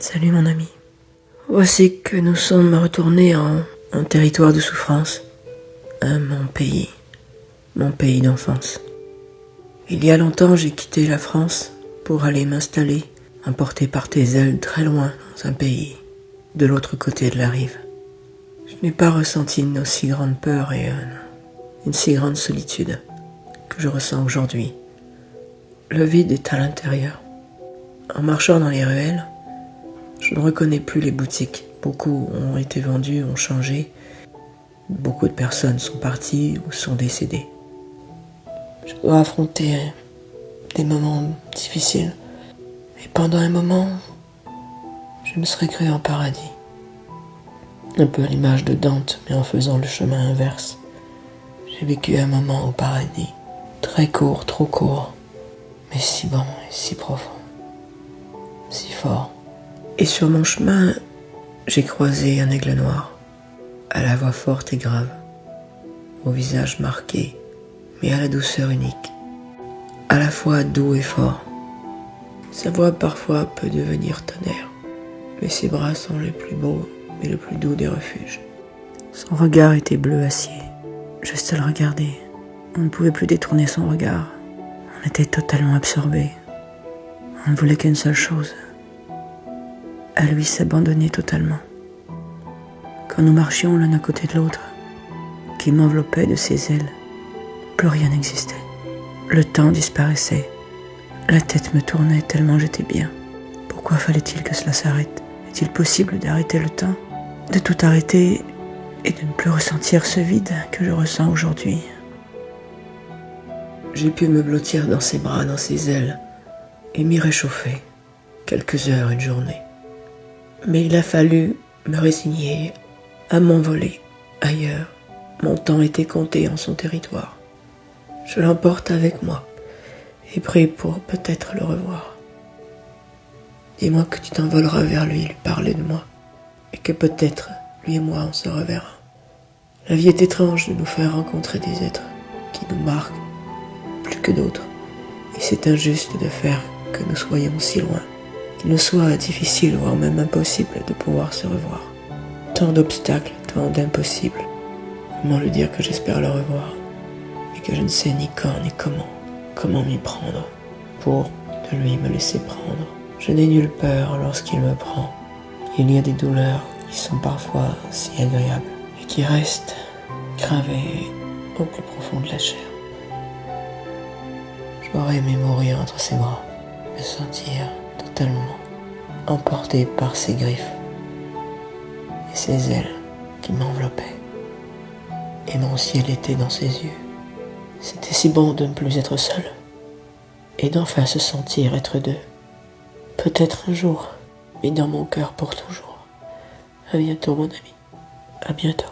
Salut mon ami. Voici que nous sommes retournés en territoire de souffrance, à mon pays d'enfance. Il y a longtemps, j'ai quitté la France pour aller m'installer, emporté par tes ailes très loin dans un pays de l'autre côté de la rive. Je n'ai pas ressenti une aussi grande peur et une si grande solitude que je ressens aujourd'hui. Le vide est à l'intérieur. En marchant dans les ruelles, je ne reconnais plus les boutiques. Beaucoup ont été vendus, ont changé. Beaucoup de personnes sont parties ou sont décédées. Je dois affronter des moments difficiles. Et pendant un moment, je me serais cru en paradis. Un peu à l'image de Dante, mais en faisant le chemin inverse. J'ai vécu un moment au paradis. Très court, trop court. Mais si bon et si profond. Si fort. Et sur mon chemin, j'ai croisé un aigle noir, à la voix forte et grave, au visage marqué, mais à la douceur unique, à la fois doux et fort. Sa voix parfois peut devenir tonnerre, mais ses bras sont les plus beaux et le plus doux des refuges. Son regard était bleu acier. Juste à le regarder, on ne pouvait plus détourner son regard. On était totalement absorbés. On ne voulait qu'une seule chose, à lui s'abandonner totalement. Quand nous marchions l'un à côté de l'autre, qui m'enveloppait de ses ailes, plus rien n'existait. Le temps disparaissait. La tête me tournait tellement j'étais bien. Pourquoi fallait-il que cela s'arrête? Est-il possible d'arrêter le temps? De tout arrêter et de ne plus ressentir ce vide que je ressens aujourd'hui? J'ai pu me blottir dans ses bras, dans ses ailes, et m'y réchauffer, quelques heures, une journée. Mais il a fallu me résigner à m'envoler ailleurs. Mon temps était compté en son territoire. Je l'emporte avec moi et prie pour peut-être le revoir. Dis-moi que tu t'envoleras vers lui parler de moi et que peut-être lui et moi on se reverra. La vie est étrange de nous faire rencontrer des êtres qui nous marquent plus que d'autres et c'est injuste de faire que nous soyons si loin. Qu'il nous soit difficile, voire même impossible de pouvoir se revoir. Tant d'obstacles, tant d'impossibles. Comment lui dire que j'espère le revoir et que je ne sais ni quand ni comment m'y prendre pour de lui me laisser prendre. Je n'ai nulle peur lorsqu'il me prend. Il y a des douleurs qui sont parfois si agréables et qui restent gravées au plus profond de la chair. J'aurais aimé mourir entre ses bras, me sentir totalement emporté par ses griffes et ses ailes qui m'enveloppaient. Et mon ciel était dans ses yeux. C'était si bon de ne plus être seul et d'enfin se sentir être deux. Peut-être un jour, mais dans mon cœur pour toujours. À bientôt mon ami, à bientôt.